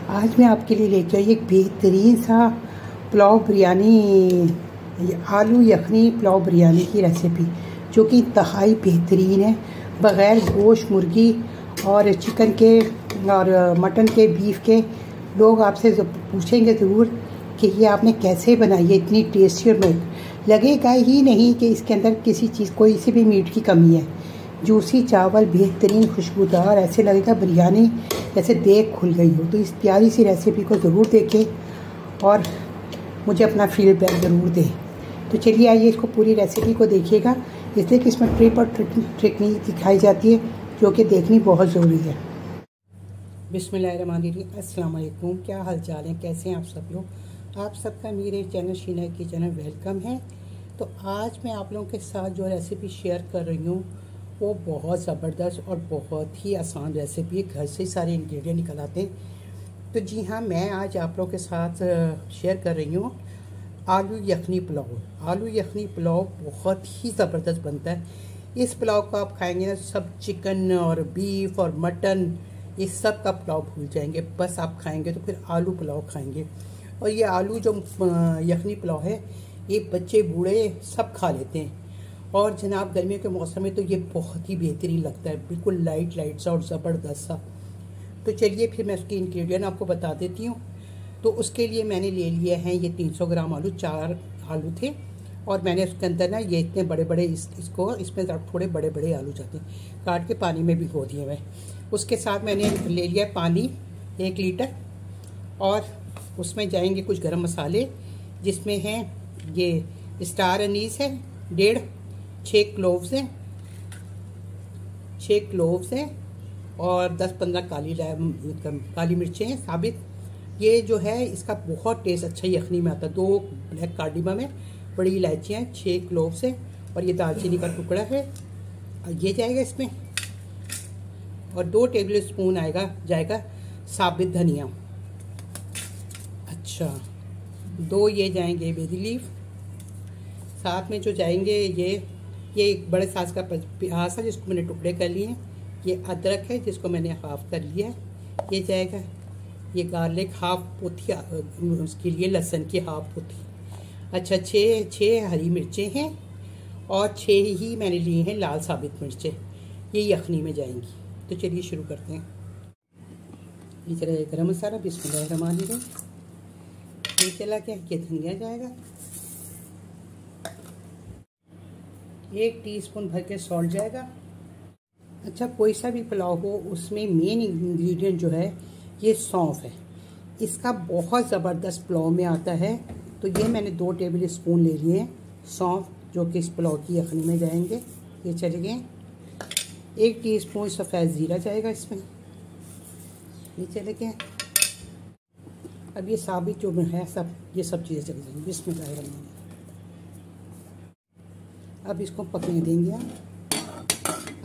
आज मैं आपके लिए लेके आई एक बेहतरीन सा पुलाव बिरयानी, आलू यखनी पुलाव बिरयानी की रेसिपी जो कि इंतहाई बेहतरीन है। बग़ैर गोश्त, मुर्गी और चिकन के और मटन के, बीफ के। लोग आपसे पूछेंगे ज़रूर कि ये आपने कैसे बनाई है इतनी टेस्टी, और लगेगा ही नहीं कि इसके अंदर किसी चीज़, कोई सी भी मीट की कमी है। जूसी चावल, बेहतरीन खुशबूदार, ऐसे लगेगा बिरयानी जैसे देख खुल गई हो। तो इस प्यारी सी रेसिपी को ज़रूर देखें और मुझे अपना फीडबैक ज़रूर दें। तो चलिए आइए इसको पूरी रेसिपी को देखिएगा, इसलिए कि इसमें ट्रिप और ट्रिक नहीं दिखाई जाती है जो कि देखनी बहुत ज़रूरी है। बिस्मिल्लाहिर्रहमानिर्रहीम, अस्सलाम वालेकुम। क्या हाल चाल है, कैसे हैं आप सब लोग? आप सबका मेरे चैनल शीना किचन में वेलकम है। तो आज मैं आप लोगों के साथ जो रेसिपी शेयर कर रही हूँ वो बहुत ज़बरदस्त और बहुत ही आसान रेसिपी है। घर से सारे इंग्रेडिएंट निकल आते हैं। तो जी हाँ, मैं आज आप लोगों के साथ शेयर कर रही हूँ आलू यखनी पुलाव। आलू यखनी पुलाव बहुत ही ज़बरदस्त बनता है। इस पुलाव को आप खाएंगे ना, सब चिकन और बीफ और मटन, ये सब का पुलाव भूल जाएंगे। बस आप खाएंगे तो फिर आलू पुलाव खाएंगे। और ये आलू जो यखनी पुलाव है, ये बच्चे बूढ़े सब खा लेते हैं। और जनाब गर्मियों के मौसम में तो ये बहुत ही बेहतरीन लगता है, बिल्कुल लाइट सा और ज़बरदस्त सा। तो चलिए फिर मैं उसके इंग्रेडिएंट आपको बता देती हूँ। तो उसके लिए मैंने ले लिए हैं ये 300 ग्राम आलू, 4 आलू थे। और मैंने उसके अंदर ना ये इतने बड़े बड़े इसको इसमें थोड़े बड़े बड़े आलू जाते हैं, काट के पानी में भिगो दिए मैं। उसके साथ मैंने ले लिया पानी 1 लीटर, और उसमें जाएंगे कुछ गरम मसाले, जिसमें हैं ये स्टार अनीस है 1.5, 6 क्लोव्स हैं और 10-15 काली मिर्चें हैं साबित। ये जो है इसका बहुत टेस्ट अच्छा यखनी में आता है। 2 ब्लैक कार्डिमम है, बड़ी इलायचियाँ, 6 क्लोव्स हैं और ये दालचीनी का टुकड़ा है। ये जाएगा इसमें, और 2 टेबल स्पून जाएगा साबित धनिया। अच्छा, 2 ये जाएंगे बेबी लीफ। साथ में जो जाएंगे ये एक बड़े साइज का प्याज है जिसको मैंने टुकड़े कर लिए हैं। ये अदरक है जिसको मैंने हाफ कर लिया है। ये जाएगा ये गार्लिक, हाफ पोथी, उसके लिए लहसुन की हाफ पोथी। अच्छा, 6 हरी मिर्चें हैं और 6 ही मैंने लिए हैं लाल साबित मिर्चें। ये यखनी में जाएंगी। तो चलिए शुरू करते हैं। ये चला गरम मसाला, बिस्मिल्लाहिर्रहमानिर्रहीम। ये चला क्या, ये धनिया जाएगा, 1 टीस्पून भर के सॉल्ट जाएगा। अच्छा, कोई सा भी पुलाव हो उसमें मेन इंग्रेडिएंट जो है ये सौंफ है। इसका बहुत ज़बरदस्त पुलाव में आता है। तो ये मैंने 2 टेबल स्पून ले लिए हैं सौंफ, जो कि इस पुलाव की यखनी में जाएंगे। ये चले गए। 1 टीस्पून सफ़ेद ज़ीरा जाएगा इसमें। ये चले गए। अब ये साबित जो है ये सब चीज़ें चली जाएंगी। बिस्मिल्लाहिर्रहमानिर्रहीम। अब इसको पकने देंगे आप।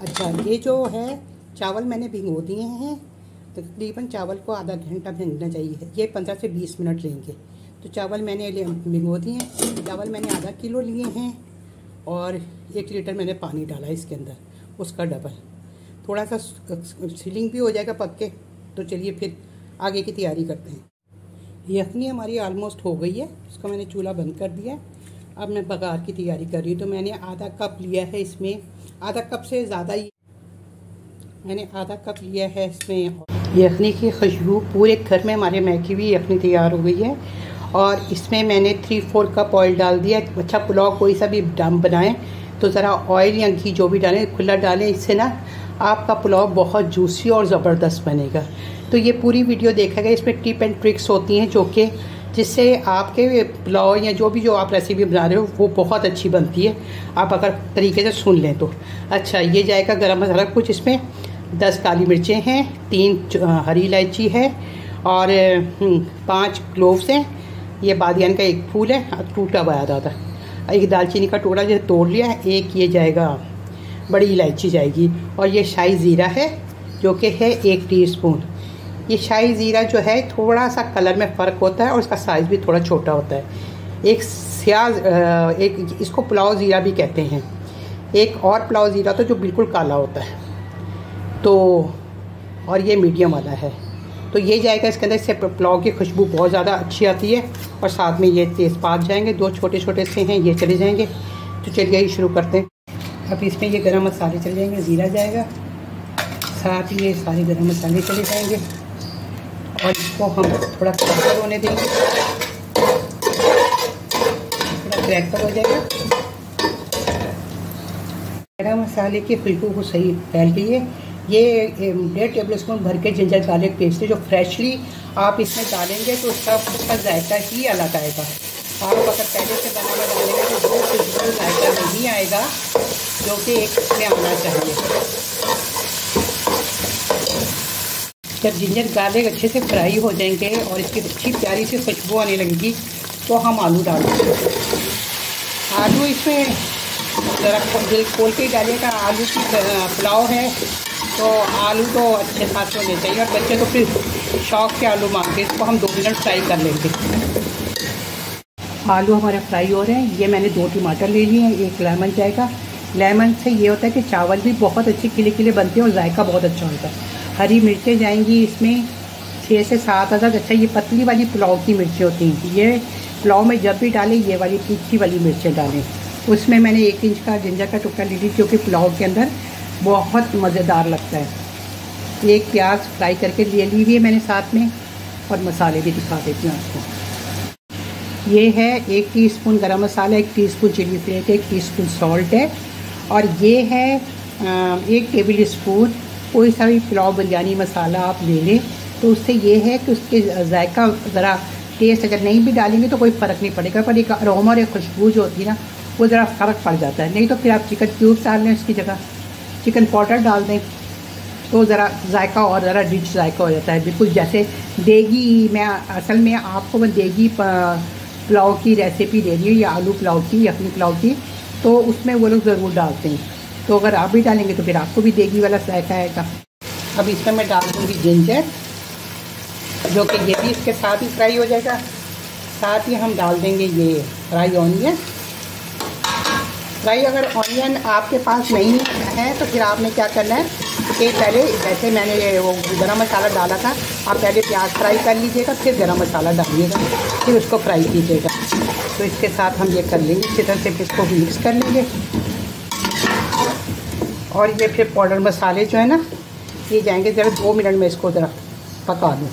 अच्छा, ये जो है चावल मैंने भिगो दिए हैं। तकरीबन चावल को आधा घंटा भिगोना चाहिए। ये 15 से 20 मिनट लेंगे। तो चावल मैंने भिगो दिए हैं। चावल मैंने आधा किलो लिए हैं और 1 लीटर मैंने पानी डाला इसके अंदर, उसका डबल। थोड़ा सा सीलिंग भी हो जाएगा पक के। तो चलिए फिर आगे की तैयारी करते हैं। यखनी हमारी ऑलमोस्ट हो गई है, इसको मैंने चूल्हा बंद कर दिया। अब मैं बघार की तैयारी कर रही हूँ। तो मैंने आधा कप लिया है, इसमें आधा कप से ज़्यादा ही मैंने आधा कप लिया है इसमें। यखनी की खुशबू पूरे घर में हमारे महकी हुई यखनी तैयार हो गई है। और इसमें मैंने 3-4 कप ऑयल डाल दिया। अच्छा, पुलाव कोई सा भी बनाएं तो ज़रा ऑयल या घी जो भी डालें खुला डालें, इससे ना आपका पुलाव बहुत जूसी और ज़बरदस्त बनेगा। तो ये पूरी वीडियो देखा गया। इसमें टिप एंड ट्रिक्स होती हैं जो कि जिससे आपके पुलाव या जो आप रेसिपी बना रहे हो वो बहुत अच्छी बनती है, आप अगर तरीके से सुन लें तो। अच्छा, ये जाएगा गरम मसाला कुछ, इसमें 10 काली मिर्चें हैं, 3 हरी इलायची है और 5 क्लोव्स हैं। ये बादियान का 1 फूल है, टूटा हुआ था। 1 दालचीनी का टुकड़ा जो तोड़ लिया है। 1 ये जाएगा बड़ी इलायची जाएगी। और ये शाही ज़ीरा है जो कि है 1 टीस्पून। ये शाही ज़ीरा जो है थोड़ा सा कलर में फ़र्क होता है और इसका साइज़ भी थोड़ा छोटा होता है। एक इसको पुलाव ज़ीरा भी कहते हैं। एक और पुलाव ज़ीरा तो जो बिल्कुल काला होता है। तो और ये मीडियम वाला है। तो ये जाएगा इसके अंदर, इससे पुलाव की खुशबू बहुत ज़्यादा अच्छी आती है। और साथ में ये तेज़पात जाएंगे, 2 छोटे छोटे से हैं, ये चले जाएंगे। तो चलिए ही शुरू करते हैं। अब इसमें ये गरम मसाले चले जाएंगे, ज़ीरा जाएगा, साथ ही ये सारे गरम मसाले चले जाएंगे और इसको हम थोड़ा क्रैकर होने देंगे, थोड़ा क्रैकर हो जाएगा। गरम मसाले की खुशबू को सही फैल गई है। ये 1.5 टेबल स्पून भर के जिंजर गार्लिक पेस्ट है, जो फ्रेशली आप इसमें डालेंगे तो उसका जायका ही अलग आएगा। आप अगर पहले से बना हुआ डालेंगे तो वो खुशबू जायका नहीं आएगा जो कि एक इसमें आना चाहिए। जब जिंजर गार्लिक अच्छे से फ्राई हो जाएंगे और इसकी अच्छी प्यारी सी खुशबू आने लगेगी तो हम आलू डाल देंगे। आलू इसमें ज़रा खोल के ही डालिएगा। आलू की पुलाव है तो आलू तो अच्छे खासे होने चाहिए, और बच्चे तो फिर शौक के आलू मांगते। इसको हम 2 मिनट फ्राई कर लेंगे। आलू हमारे फ्राई हो रहे हैं। ये मैंने 2 टमाटर ले लिए हैं, 1 लेमन जाएगा। लेमन से ये होता है कि चावल भी बहुत अच्छे खिले खिले बनते हैं और जायका बहुत अच्छा होता है। हरी मिर्चें जाएंगी इसमें 6 से 7 अदद। अच्छा, ये पतली वाली पुलाव की मिर्चें होती हैं। ये पुलाव में जब भी डालें ये वाली तीखी वाली मिर्चें डालें। उसमें मैंने 1 इंच का जिंजर का टुकड़ा ले ली, जो कि पुलाव के अंदर बहुत मज़ेदार लगता है। 1 प्याज फ्राई करके ले ली हुई है मैंने साथ में, और मसाले भी दिखा देती हूँ आपको। ये है 1 teaspoon garam masala, 1 teaspoon chili flakes, 1 teaspoon salt है, और ये है 1 टेबल स्पून कोई सा भी पुलाव बिरयानी मसाला आप ले लें। तो उससे ये है कि उसके जायका ज़रा टेस्ट अगर नहीं भी डालेंगे तो कोई फ़र्क नहीं पड़ेगा, पर एक अरोमा और एक खुशबू जो होती है ना वो ज़रा फ़र्क पड़ जाता है। नहीं तो फिर आप चिकन क्यूब्स डाल लें, उसकी जगह चिकन पाउडर डाल दें तो ज़रा जायका और ज़रा रिच जायका हो जाता है। बिल्कुल जैसे देगी, मैं असल में आपको मैं देगी पुलाव की रेसिपी दे रही हूँ, या आलू पुलाव की, यखनी पुलाव की, तो उसमें वो लोग ज़रूर डालते हैं। तो अगर आप भी डालेंगे तो फिर आपको भी देगी वाला जायका आएगा। अब इसमें मैं डाल दूँगी जिंजर, जो कि ये भी इसके साथ ही फ्राई हो जाएगा। साथ ही हम डाल देंगे ये फ्राई ऑनियन। फ्राई अगर ऑनियन आपके पास नहीं है तो फिर आपने क्या करना है कि पहले, जैसे मैंने वो गरम मसाला डाला था, आप पहले प्याज फ्राई कर लीजिएगा, फिर गरम मसाला डालिएगा, फिर उसको फ्राई कीजिएगा। तो इसके साथ हम ये कर लेंगे, अच्छी तरह से फिर इसको मिक्स कर लेंगे। और ये फिर पाउडर मसाले जो है ना ये जाएंगे, ज़रा 2 मिनट में इसको ज़रा पका दूँ।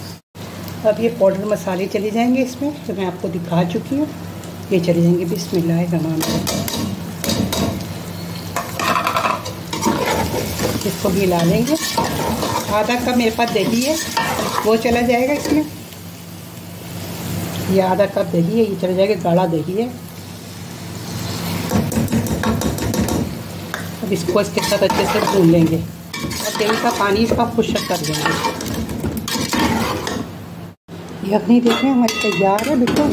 अब ये पाउडर मसाले चले जाएंगे इसमें, जो मैं आपको दिखा चुकी हूँ, ये चले जाएंगे। बिस्मिल्लाहिर्रहमानिर्रहीम। इसको भी हिला लेंगे। आधा कप मेरे पास दही है, वो चला जाएगा इसमें। ये आधा कप दही है, ये चला जाएगा, गाढ़ा दही है। अब इसको इसके साथ अच्छे से भून लेंगे और दही का पानी इसका खुश्क कर देंगे। यखनी देखें हमारी तैयार है बिल्कुल,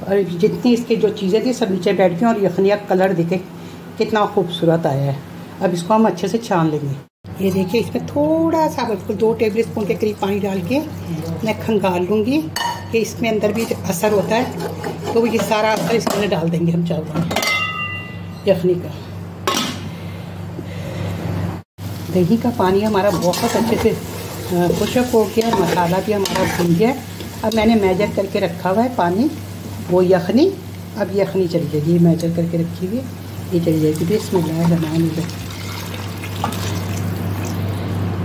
और जितनी इसकी जो चीज़ें थी सब नीचे बैठ गई, और यखनी का कलर देखें कितना खूबसूरत आया है। अब इसको हम अच्छे से छान लेंगे। ये देखिए, इसमें थोड़ा सा बिल्कुल 2 टेबल स्पून के करीब पानी डाल के मैं खंगाल लूँगी कि इसमें अंदर भी असर होता है। तो ये सारा असर इसके अंदर डाल देंगे हम चावल में यखनी का। दही का पानी हमारा बहुत अच्छे से खुश्क हो गया, मसाला भी हमारा भून गया। अब मैंने मेजर करके रखा हुआ है पानी, वो यखनी। अब यखनी चली जाएगी, ये मेजर करके रखी हुई है, ये चली जाएगी। बिस्मिल्लाहिर्रहमानिर्रहीम।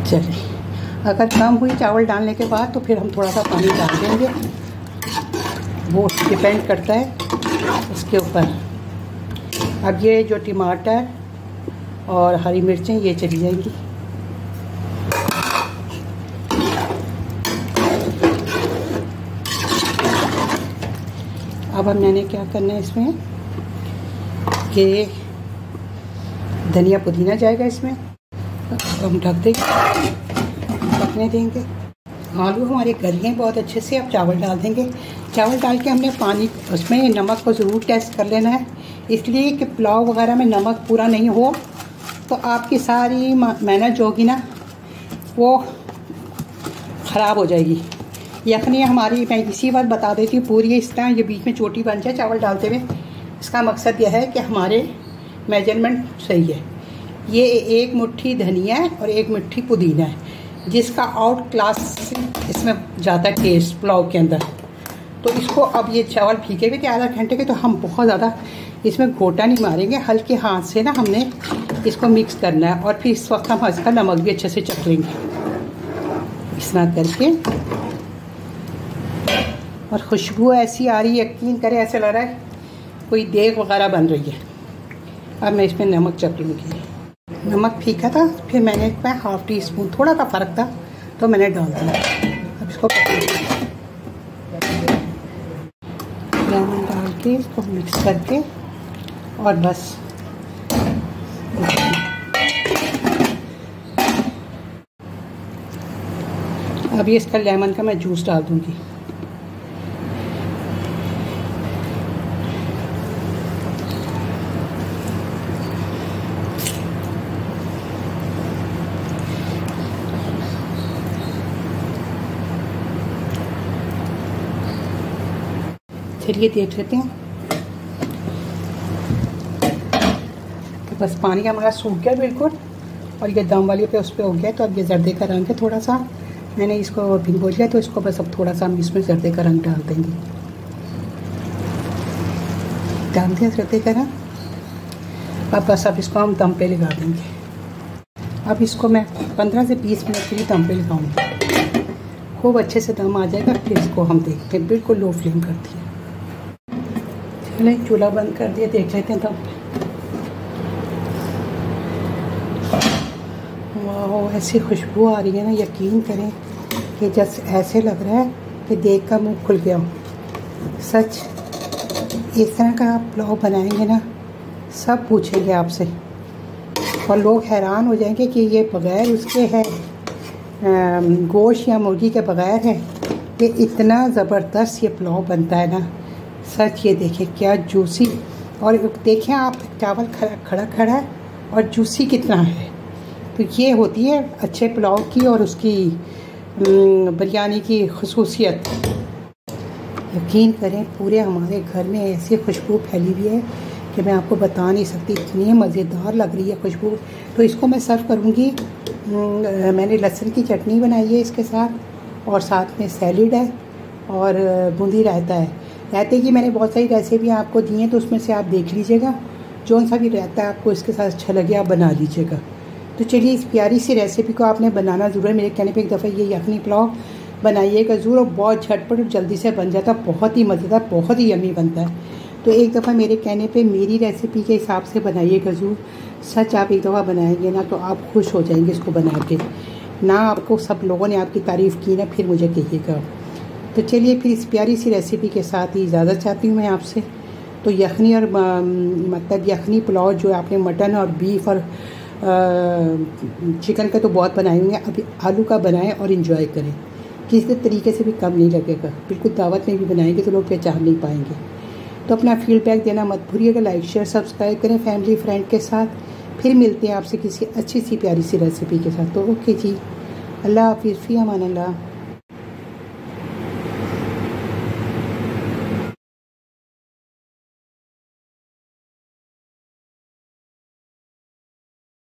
चलिए, अगर कम हुई चावल डालने के बाद तो फिर हम थोड़ा सा पानी डाल देंगे, वो डिपेंड करता है उसके ऊपर। अब ये जो टमाटर और हरी मिर्चें ये चली जाएंगी। अब हम मैंने क्या करना है इसमें कि धनिया पुदीना जाएगा इसमें, हम ढक देंगे, पकने देंगे। आलू हमारे गल गए बहुत अच्छे से। अब चावल डाल देंगे। चावल डाल के हमने पानी, उसमें नमक को ज़रूर टेस्ट कर लेना है, इसलिए कि पुलाव वगैरह में नमक पूरा नहीं हो तो आपकी सारी मेहनत जो होगी ना वो ख़राब हो जाएगी। यखनी हमारी, मैं इसी बात बता देती हूँ पूरी, इस तरह ये बीच में चोटी बन जाए चावल डालते हुए, इसका मकसद यह है कि हमारे मेजरमेंट सही है। ये 1 मुट्ठी धनिया है और 1 मुट्ठी पुदीना है। जिसका आउट क्लास इसमें जाता है टेस्ट पुलाव के अंदर। तो इसको अब ये चावल भीगे हुए थे आधा घंटे के, तो हम बहुत ज़्यादा इसमें गोटा नहीं मारेंगे, हल्के हाथ से ना हमने इसको मिक्स करना है। और फिर इस वक्त हम इसका नमक भी अच्छे से चख लेंगे इस तरह करके। और खुशबू ऐसी आ रही है, यकीन करें ऐसे लग रहा है कोई देग वगैरह बन रही है। अब मैं इसमें नमक चख लूँगी। नमक फीका था, फिर मैंने इसमें हाफ़ टी स्पून, थोड़ा सा फ़र्क था तो मैंने डाल दिया। अब इसको लेमन डाल के इसको मिक्स करके और बस अभी इसका लेमन का मैं जूस डाल दूँगी। चलिए देख लेते हैं कि बस पानी हमारा सूख गया बिल्कुल, और ये दम वाली पे उस पर हो गया। तो अब ये जर्दे का रंग है, थोड़ा सा मैंने इसको भिगो लिया, तो इसको बस अब थोड़ा सा हम इसमें जर्दे का रंग डाल देंगे। डाल दिया जर्दे का रंग। अब बस अब इसको हम दम पे लगा देंगे। अब इसको मैं 15 से 20 मिनट के लिए दम पे लगाऊंगी। खूब अच्छे से दम आ जाएगा, फिर इसको हम देखते हैं। बिल्कुल लो फ्लेम कर दिया। चलें चूल्हा बंद कर दिया, देख लेते हैं दम पे। वाह, ऐसी खुशबू आ रही है ना, यकीन करें कि जैसे ऐसे लग रहा है कि देख कर मुँह खुल गया। सच इस तरह का आप पुलाव बनाएंगे ना, सब पूछेंगे आपसे, और लोग हैरान हो जाएंगे कि ये बग़ैर उसके है गोश्त या मुर्गी के बग़ैर है। ये इतना ज़बरदस्त ये पुलाव बनता है ना, सच। ये देखिए क्या जूसी, और देखें आप चावल खड़ा खड़ा है और जूसी कितना है। तो ये होती है अच्छे पुलाव की और उसकी बिरयानी की खुसूसियत। यकीन करें पूरे हमारे घर में ऐसी खुशबू फैली हुई है कि मैं आपको बता नहीं सकती, इतनी मज़ेदार लग रही है खुशबू। तो इसको मैं सर्व करूँगी। मैंने लहसुन की चटनी बनाई है इसके साथ, और साथ में सैलेड है और बूंदी रायता है। रायते की मैंने बहुत सारी रेसिपी आपको दी हैं, तो उसमें से आप देख लीजिएगा, जो सा भी रायता है आपको इसके साथ अच्छा लगे आप बना लीजिएगा। तो चलिए इस प्यारी सी रेसिपी को आपने बनाना ज़रूर है। मेरे कहने पे एक दफ़ा ये यखनी पुलाव बनाइएगा ज़रूर, और बहुत झटपट और जल्दी से बन जाता है, बहुत ही मज़ेदार, बहुत ही यम्मी बनता है। तो एक दफ़ा मेरे कहने पे मेरी रेसिपी के हिसाब से बनाइएगा ज़रूर। सच आप एक दफ़ा बनाएंगे ना तो आप खुश हो जाएंगे इसको बना के। ना आपको सब लोगों ने आपकी तारीफ़ की ना, फिर मुझे कहिएगा। तो चलिए फिर इस प्यारी सी रेसिपी के साथ ही इजाज़त चाहती हूँ मैं आपसे। तो यखनी और मतलब यखनी पुलाव जो आपने मटन और बीफ और चिकन का तो बहुत बनाए होंगे, अभी आलू का बनाएं और इन्जॉय करें। किसी तरीके से भी कम नहीं लगेगा, बिल्कुल दावत में भी बनाएंगे तो लोग पहचान नहीं पाएंगे। तो अपना फीडबैक देना मत भूलिएगा, लाइक शेयर सब्सक्राइब करें फैमिली फ्रेंड के साथ। फिर मिलते हैं आपसे किसी अच्छी सी प्यारी सी रेसिपी के साथ। तो ओके जी, अल्लाह हाफिज़, फ़ी अमान अल्लाह।